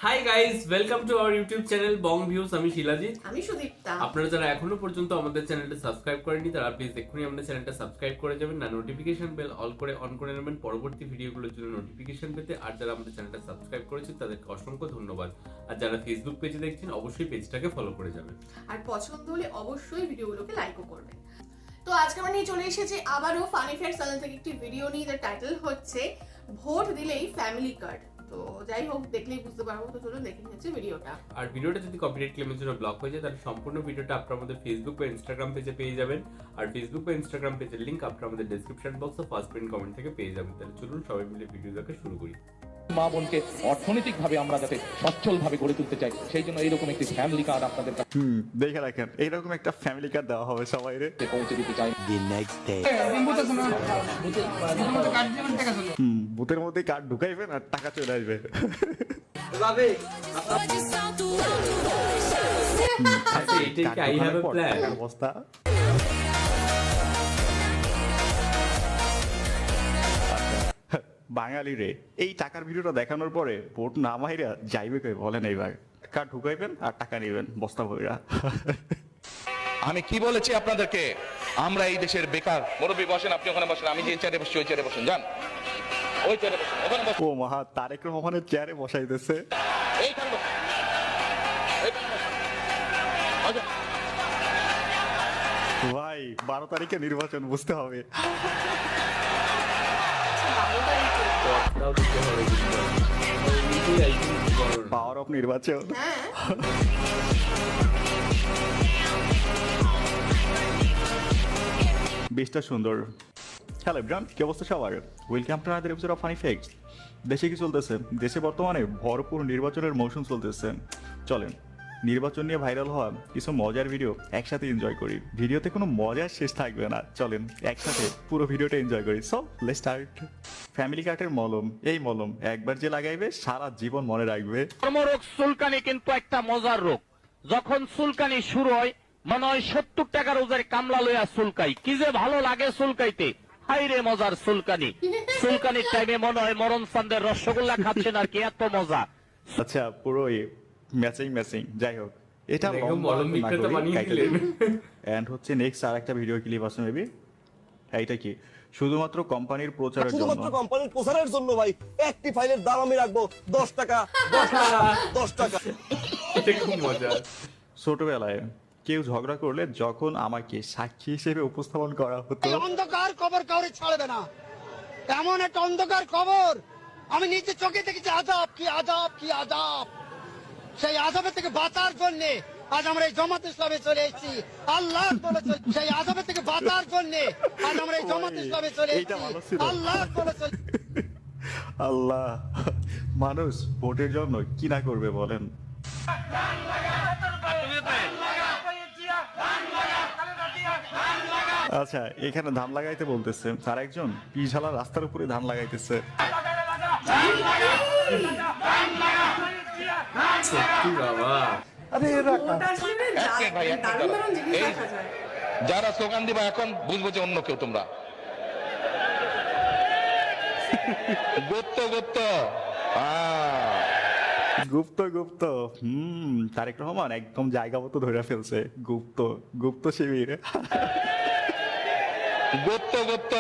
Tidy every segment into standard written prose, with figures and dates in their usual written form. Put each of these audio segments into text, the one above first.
Hi guys, welcome to our YouTube channel Bong views. আমি শিলাজিৎ। আমি সুদীপ্তা। আপনারা যারা এখনো পর্যন্ত আমাদের চ্যানেলটা সাবস্ক্রাইব করেননি তারা প্লিজ এক্ষুনি আমাদের চ্যানেলটা সাবস্ক্রাইব করে যাবেন, না নোটিফিকেশন বেল অন করে নেবেন পরবর্তী ভিডিওগুলোর জন্য নোটিফিকেশন পেতে। আর যারা আমাদের চ্যানেলটা সাবস্ক্রাইব করেছেন তাদেরকে অসংখ্য ধন্যবাদ। আর যারা ফেসবুক পেজে দেখছেন অবশ্যই পেজটাকে ফলো করে যাবেন, আর পছন্দ হলে অবশ্যই ভিডিওগুলোকে লাইকও করবেন। তো আজকে আমরা নিয়ে চলে এসেছি আবারও ফানি ফেয়ার চ্যানেল থেকে একটি ভিডিও নিয়ে। তার টাইটেল হচ্ছে ভোট দিলেই ফ্যামিলি কার্ড। তো যাই হোক, দেখলেই বুঝতে পারবো। তো চলুন দেখে নিচ্ছি ভিডিওটা। আর ভিডিওটা যদি কপিরাইট ক্লেমের জন্য ব্লক হয়ে যায় তাহলে সম্পূর্ণ ভিডিওটা আপনারা আমাদের ফেসবুক বা ইনস্টাগ্রাম পেজে পেয়ে যাবেন। আর ফেসবুক বা ইনস্টাগ্রাম পেজের লিংক আপনারা আমাদের ডেসক্রিপশন বক্স ও ফার্স্ট পিন কমেন্ট থেকে পেয়ে যাবেন। তাহলে চলুন সবাই মিলে ভিডিও দেখে শুরু করি। মা বোনকে অর্থনৈতিকভাবে আমরা যাতে সচ্ছলভাবে গড়ে তুলতে চাই, সেই জন্য এইরকম একটি ফ্যামিলি কার্ড আপনাদের কাছে দেখে রাখেন, এইরকম একটা ফ্যামিলি কার্ড দেওয়া হবে সবাই রে। পৌঁছে দিতে চাই। বুথের মধ্যে কার্ড ঢুকাইবেন আর টাকা চলে আসবে। আচ্ছা, এটাই কি আই হ্যাভ এ প্ল্যান অবস্থা। বাঙালি রে, এই টাকার ভিডিওটা দেখানোর পরে ভোট না মাইরা যাইবে কই বলেন? এইবার কার্ড ঢুকাইবেন আর টাকা নেবেন বস্তা ভইরা। আমি কি বলেছি আপনাদেরকে? আমরা এই দেশের বেকার। মুরব্বী বসেন, আপনি ওখানে বসেন, আমি যে চেয়ারে বসছি ওই চেয়ারে বসেন, যান ওই চেয়ারে বসেন, ওখানে বসেন। ও মহা, তারেক রহমানের চেয়ারে বসাইতেছে। এইখানে বসেন, এইখানে বসেন। আচ্ছা, ভাই 12 তারিখে নির্বাচন, বুঝতে হবে। 12 তারিখে। কথাও দিতে হবে কিন্তু। নিজেই আই থিংক করুন। পাওয়ার অফ নির্বাচন। হ্যাঁ, বেশটা সুন্দর। হ্যালো এভরিওয়ান, কি অবস্থা সবার? Welcome to another episode of funny facts. দেশে কি চলতেছে? দেশে বর্তমানে ভরপুর নির্বাচনের মৌসুম চলতেছে। চলেন নির্বাচন নিয়ে ভাইরাল হওয়া কিছু মজার ভিডিও একসাথে এনজয় করি। ভিডিওতে কোনো মজার শেষ থাকবে না, চলেন একসাথে পুরো ভিডিওটা এনজয় করি। So let's start. ফ্যামিলি কার্ডের মলম, এই মলম একবার যে লাগাইবে সারা জীবন মনে রাখবে। চর্মরোগ চুলকানি কিন্তু একটা মজার রোগ। যখন চুলকানি শুরু হয় মনে হয় 70 টাকার ওজের কামলা লইয়া চুলকাই, কি যে ভালো লাগে চুলকাইতে। হাই রে মজার চুলকানি। চুলকানির টাইমে মনে হয় মরণ চান্দের রসগোল্লা খাচ্ছেন আর কি, এত মজা। আচ্ছা, পুরোই ম্যাচিং ম্যাচিং। যাই হোক, এটা দেখো মলম বিক্রেতা বানিয়ে দিলেন। এন্ড হচ্ছে নেক্সট আর একটা ভিডিও ক্লিপ আছে মেবি। এইটা কি শুধুমাত্র কোম্পানির প্রচারের জন্য? শুধুমাত্র কোম্পানির প্রচারের জন্য ভাই। একটি ফাইলের দাম আমি রাখবো 10 টাকা। 10 টাকা। এটা খুব মজা। ছোটবেলায় কেউ ঝগড়া করলে যখন আমাকে সাক্ষী হিসেবে উপস্থাপন করা হতো, এই অন্ধকার কবর কাউরে ছাড়বে না। এমন একটা অন্ধকার কবর আমি নিজে চোখে দেখেছি। আযাব কি আযাব কি আযাব। সেই আযাবের থেকে বাঁচার জন্য আজ আমরা এই জামাত ইসলামে চলে এসেছি। আল্লাহ বলেছে সেই আযাবের থেকে বাঁচার জন্য আজ আমরা এই জামাত ইসলামে চলে এইটা ভালো এসেছি। ছিল। আল্লাহ বলেছে। আল্লাহ, মানুষ ভোটের জন্য কি না করবে বলেন? আচ্ছা, এখানে ধান লাগাইতে বলতেছে, আর একজন পিঝালা রাস্তার উপরে ধান লাগাইতেছে। সত্যি বাবা। ভোট আসলে না, এক মিনিট ভাই, এক মিনিট দারুণ দারুণ জিনিস এই দেখা যায়। যারা স্লোগান দিবা এখন বুঝবো যে অন্য কেউ তোমরা। গুপ্ত গুপ্ত। গুপ্ত গুপ্ত। তারেক রহমান একদম জায়গা মতো ধরে ফেলছে। গুপ্ত গুপ্ত শিবির। গুপ্ত গুপ্ত।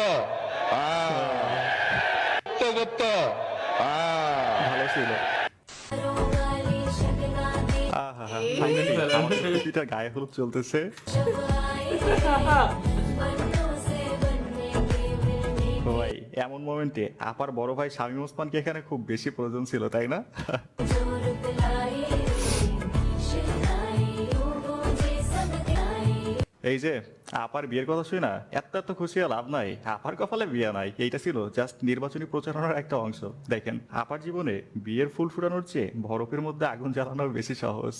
গুপ্ত গুপ্ত। ভালো ছিল। ফাইনালি টুপিটা গায়ে হলুদ চলতেছে। ভাই এমন মোমেন্টে আপার বড় ভাই শামীম ওসমানকে এখানে খুব বেশি প্রয়োজন ছিল, তাই না? এই যে আপার বিয়ের কথা শুই না, এত খুশি আর লাভ নাই। আপার কপালে বিয়ে নাই, এইটা ছিল জাস্ট নির্বাচনী প্রচারণার একটা অংশ। দেখেন, আপার জীবনে বিয়ের ফুল ফুটানোর চেয়ে বরফের মধ্যে আগুন জ্বালানো বেশি সহজ।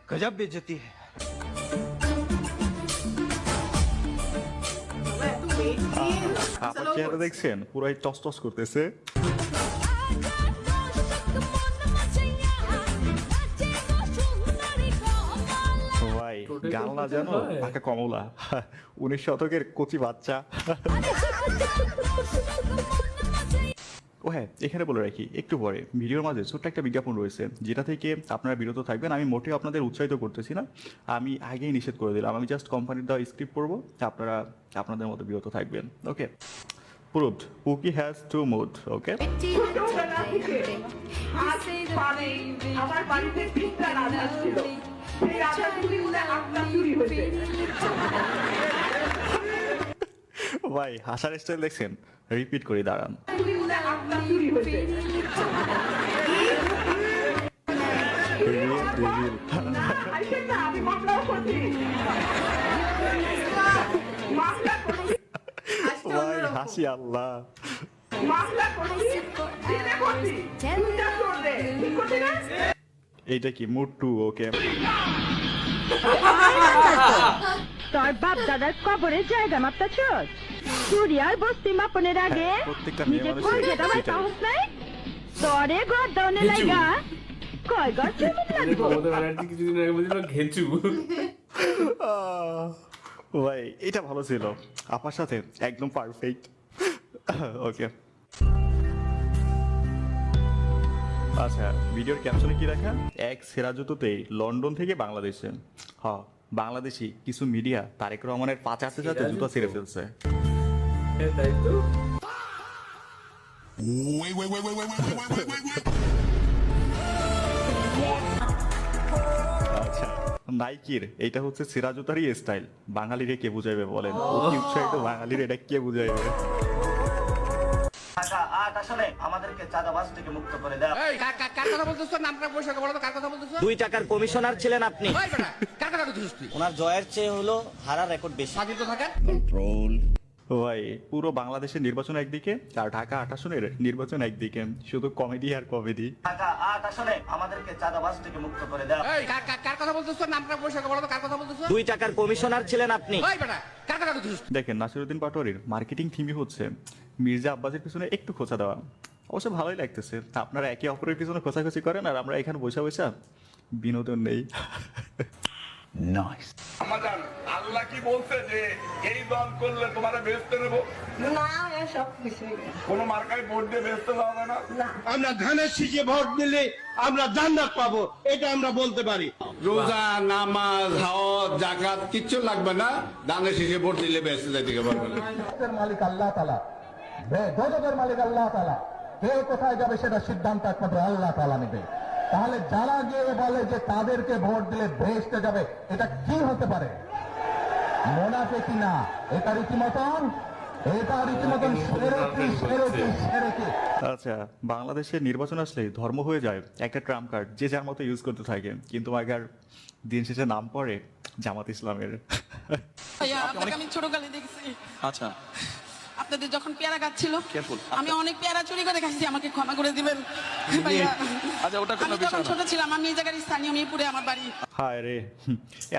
গজব বেজতি। বাবা, এত weight দিয়ে আপার চালাও চেহারা করছে। দেখছেন, পুরাই টস টস করতেছে। ভাই গাল না জানো পাকা কমলা। 19 শতকের কচি বাচ্চা। ও হ্যাঁ, এখানে বলে রাখি একটু পরে ভিডিওর মাঝে ছোট্ট একটা বিজ্ঞাপন রয়েছে, যেটা থেকে আপনারা বিরত থাকবেন। আমি মোটেও আপনাদের উৎসাহিত করতেছি না, আমি আগেই নিষেধ করে দিলাম। আমি জাস্ট কোম্পানির দেওয়া স্ক্রিপ্ট পড়বো, আপনারা আপনাদের মতো বিরত থাকবেন। ওকে, proved Pookie has 2 moods. Okay. ভাই হাসার স্টাইল দেখছেন? রিপিট করে দাঁড়ান। ভাই হাসি আল্লাহ। এইটা কি মুড 2? ওকে, তোর বাপ দাদার কবরে জায়গা মাপতাছস? সুরিয়ার বস্তি মাপনের আগে প্রত্যেকটা মেয়ে নিজে মানুষের কই যেটা ভাই এটাই। সাহস নাই? তোরে ঘর দাওনে লাগা কয় ঘর জমি লাগবো? মমতা ব্যানার্জি কিছুদিন আগে বলছিল ঘেঁচু। ভাই এটা ভালো ছিল, আপার সাথে একদম পারফেক্ট। ওকে, আচ্ছা ভিডিওর ক্যাপশনে কি লেখা? এক সেরা জুতোতেই লন্ডন থেকে বাংলাদেশে। হ্যাঁ, বাংলাদেশি কিছু মিডিয়া তারেক রহমানের পা চাটতে চাটতে জুতো ছিঁড়ে ফেলছে। হ্যাঁ, তাই তো। আচ্ছা, নাইকির এইটা হচ্ছে সেরা জুতারই স্টাইল। বাঙালিরে কে বুঝাইবে বলেন? অতি উৎসাহিত বাঙালির এটা কে বুঝাইবে? আমাদেরকে চাঁদাবাজ থেকে মুক্ত করে দেয়। কার কথা বলতেছো? নামটা পয়সা বলো তো, কার কথা বলতেছো? 2 টাকার কমিশনার ছিলেন আপনি। ওই বেটা, কার কথা বলতেছিস তুই? ওনার জয়ের চেয়ে হলো হারার রেকর্ড বেশি। স্বাধীন তো থাকেন। ভাই পুরো বাংলাদেশের নির্বাচন একদিকে আর ঢাকা 8 আসনের নির্বাচন একদিকে, শুধু কমেডি আর কমেডি। ঢাকা 8 আসনে আমাদেরকে চাঁদাবাজ থেকে মুক্ত করে দেয়। এই কার কথা বলতেছো? নামটা পয়সা বলো তো, কার কথা বলতেছো? 2 টাকার কমিশনার ছিলেন আপনি। ওই বেটা, কার কথা বলতেছিস? দেখেন নাসিরউদ্দিন পাটোয়ারির মার্কেটিং থিমই হচ্ছে মির্জা আব্বাসের পিছনে একটু খোঁচা দেওয়া। অবশ্য ভালোই লাগতেছে, আপনারা একে অপরের পিছনে খোঁচাখুচি করেন আর আমরা এখানে বসে বসে বিনোদন নেই। আমাদের আল্লাহ কি বলছে যে এই দল করলে তোমার বেহেশতে নেবো? না, সব কিছু কোন মার্কায় ভোট দিয়ে বেহেশতে যাওয়া যায় না? আমরা ধানের শীষে ভোট দিলে আমরা জান্নাত পাবো, এটা আমরা বলতে পারি। রোজা, নামাজ, হজ, যাকাত কিচ্ছু লাগবে না, দানের শেষে ভোট দিলে বেঁচে যাইতে পারবে না। মালিক আল্লাহ তাআলা, গজবের মালিক আল্লাহ তাআলা, কে কোথায় যাবে সেটা সিদ্ধান্ত একমাত্র আল্লাহ তাআলা নেবে। তাহলে যারা গিয়ে বলে যে তাদেরকে ভোট দিলে বেহেশতে যাবে, এটা কি হতে পারে? মুনাফিকি না, এটা রীতিমতন শিরকি। আচ্ছা, বাংলাদেশের নির্বাচন আসলে ধর্ম হয়ে যায় একটা ট্রাম্প কার্ড, যে যার মতো ইউজ করতে থাকে, কিন্তু আগার দিন শেষে নাম পড়ে জামাত ইসলামের। আমি ছোটকালে দেখছি। আচ্ছা, আপনাদের যখন পেয়ারা গাছ ছিল, আমি অনেক পেয়ারা চুরি করে খাইছি, আমাকে ক্ষমা করে দিবেন ভাইয়া। আচ্ছা, ওটা কোনো আমি বিষয় যখন না। ছোট ছিলাম, আমি এই জায়গার স্থানীয়, মিরপুরে আমার বাড়ি। হায় রে,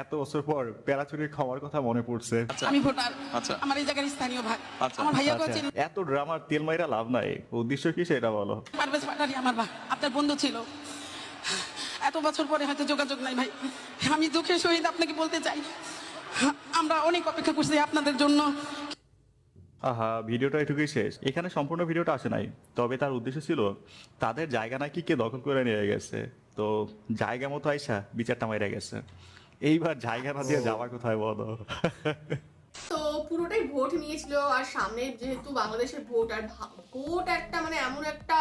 এত বছর পর প্যারাচুরির খাওয়ার কথা মনে পড়ছে। আমি ভোটার, আচ্ছা। আমার এই জায়গার স্থানীয় ভাই। আচ্ছা। আমার ভাইয়া আচ্ছা, কাছে এত ড্রামার তেল মাইরা লাভ নাই, উদ্দেশ্য কি সেটা বলো। পারভেজ পাটারি আমার ভাই, আপনার বন্ধু ছিল। এত বছর পরে হয়তো যোগাযোগ নাই ভাই, আমি দুঃখের সহিত আপনাকে বলতে চাই, আমরা অনেক অপেক্ষা করছি আপনাদের জন্য। আহা, ভিডিওটা এটুকুই শেষ। এখানে সম্পূর্ণ ভিডিওটা আসে নাই, তবে তার উদ্দেশ্য ছিল তাদের জায়গা নাকি কে দখল করে নিয়ে গেছে, তো জায়গা মতো আইসা বিচারটা মাইরা গেছে। এইবার জায়গা না দিয়ে যাওয়া কোথায় বলো? তো পুরোটাই ভোট নিয়েছিল, আর সামনে যেহেতু বাংলাদেশের ভোট, আর ভোট একটা মানে এমন একটা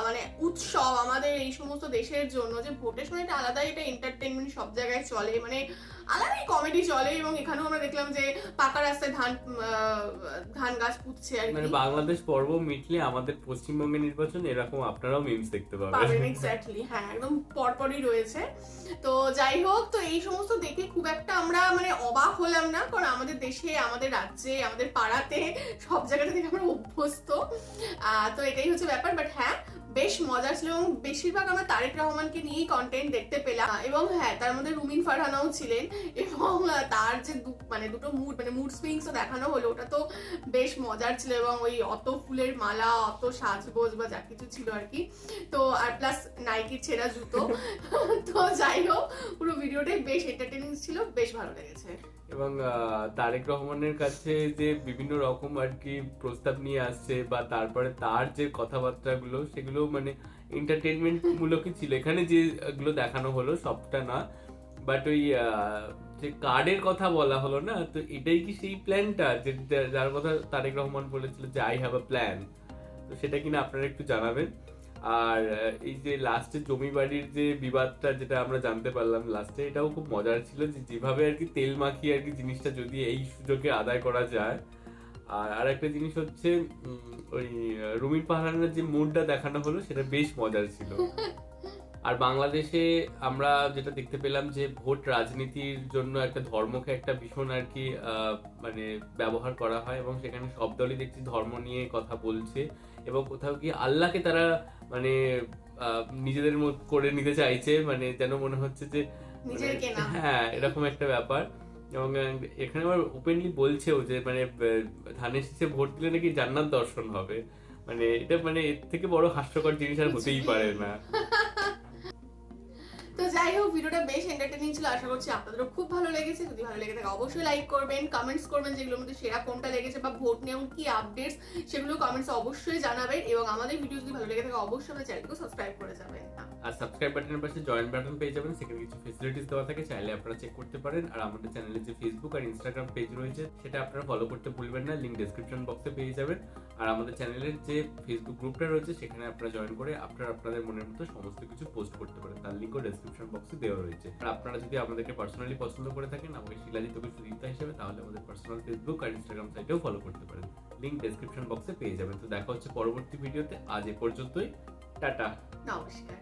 মানে উৎসব আমাদের এই সমস্ত দেশের জন্য, যে ভোটের সময় একটা আলাদাই একটা এন্টারটেনমেন্ট সব জায়গায় চলে, মানে আলাদাই কমেডি চলে। এবং এখানেও আমরা দেখলাম যে পাকা রাস্তায় ধান গাছ পুঁতছে আর মানে কি। বাংলাদেশ পর্ব মিটলে আমাদের পশ্চিমবঙ্গের নির্বাচন এরকম আপনারাও মিমস দেখতে পাবেন পাবেন। এক্স্যাক্টলি, হ্যাঁ একদম পরপরই রয়েছে। তো যাই হোক, তো এই সমস্ত দেখে খুব একটা আমরা মানে অবাক হলাম না, কারণ আমাদের দেশে, আমাদের রাজ্যে, আমাদের পাড়াতে সব জায়গাটা থেকে আমরা অভ্যস্ত। তো এটাই হচ্ছে ব্যাপার। বাট হ্যাঁ, বেশ মজা ছিল এবং বেশিরভাগ আমরা তারেক রহমানকে নিয়েই কন্টেন্ট দেখতে পেলাম। এবং হ্যাঁ, তার মধ্যে রুমিন ফারহানাও ছিলেন এবং তার যে দুটো মুড সুইংসও দেখানো হলো, ওটা তো বেশ মজার ছিল। এবং ওই অত ফুলের মালা, অত সাজগোজ বা যা কিছু ছিল আর কি, তো আর প্লাস নাইকির ছেঁড়া জুতো তো যাই হোক, পুরো ভিডিওটাই বেশ এন্টারটেইনিং ছিল, বেশ ভালো লেগেছে। এবং তারেক রহমানের কাছে যে বিভিন্ন রকম আর কি প্রস্তাব নিয়ে আসছে বা তারপরে তার যে কথাবার্তাগুলো, সেগুলো মানে এন্টারটেনমেন্ট মূলকই ছিল। এখানে যেগুলো দেখানো হলো সবটা না, বাট ওই যে কার্ডের কথা বলা হলো না, তো এটাই কি সেই প্ল্যানটা যার কথা তারেক রহমান বলেছিল যে আই হ্যাভ আ প্ল্যান? তো সেটা কিনা আপনারা একটু জানাবেন। আর এই যে লাস্টে জমি বাড়ির যে বিবাদটা যেটা আমরা জানতে পারলাম লাস্টে, এটাও খুব মজার ছিল, যে যেভাবে আর কি তেল মাখিয়ে আর কি জিনিসটা যদি এই সুযোগে আদায় করা যায়। আর একটা জিনিস হচ্ছে ওই রুমিন পাহাড়ানের যে মুডটা দেখানো হলো, সেটা বেশ মজার ছিল। আর বাংলাদেশে আমরা যেটা দেখতে পেলাম যে ভোট রাজনীতির জন্য একটা ধর্মকে একটা ভীষণ আর কি মানে ব্যবহার করা হয়, এবং সেখানে সব দলই দেখছি ধর্ম নিয়ে কথা বলছে, এবং কোথাও কি আল্লাহকে তারা মানে নিজেদের মত করে নিতে চাইছে, মানে যেন মনে হচ্ছে যে হ্যাঁ এরকম একটা ব্যাপার। এবং এখানে আবার ওপেনলি বলছেও যে মানে ধানের শীষে ভোট দিলে নাকি জান্নাত দর্শন হবে। মানে এটা মানে এর থেকে বড় হাস্যকর জিনিস আর হতেই পারে না। তো যাই হোক, ভিডিওটা বেশ এন্টারটেইনিং ছিল, আশা করছি আপনাদেরও খুব ভালো লেগেছে। যদি ভালো লেগে থাকে অবশ্যই লাইক করবেন, কমেন্টস করবেন যেগুলোর মধ্যে সেরা কোনটা লেগেছে, বা ভোট নিয়ে কি আপডেটস সেগুলো কমেন্টসে অবশ্যই জানাবেন। এবং আমাদের ভিডিও যদি ভালো লেগে থাকে অবশ্যই আমাদের চ্যানেলটাকে সাবস্ক্রাইব করে যাবেন। আর সাবস্ক্রাইব বাটনের পাশে জয়েন বাটন পেয়ে যাবেন, সেখানে কিছু ফেসিলিটিস দেওয়া থাকে, চাইলে আপনারা চেক করতে পারেন। আর আমাদের চ্যানেলে যে ফেসবুক আর ইনস্টাগ্রাম পেজ রয়েছে, সেটা আপনারা ফলো করতে ভুলবেন না, লিংক ডেসক্রিপশন বক্সে পেয়ে যাবেন। আর আমাদের চ্যানেলের যে ফেসবুক গ্রুপটা রয়েছে, সেখানে আপনারা জয়েন করে আপনাদের মনের মতো সমস্ত কিছু পোস্ট করতে পারেন, তার লিংকও ডেসক্রিপশন বক্সে দেওয়া রয়েছে। আর আপনারা যদি আমাদেরকে পার্সোনালি পছন্দ করে থাকেন, আমাকে শিলাজিৎ তোকে সুদীপ্তা হিসেবে, তাহলে আমাদের পার্সোনাল ফেসবুক আর ইনস্টাগ্রাম সাইটেও ফলো করতে পারেন, লিংক ডেসক্রিপশন বক্সে পেয়ে যাবেন। তো দেখা হচ্ছে পরবর্তী ভিডিওতে, আজ এ পর্যন্তই, টাটা, নমস্কার।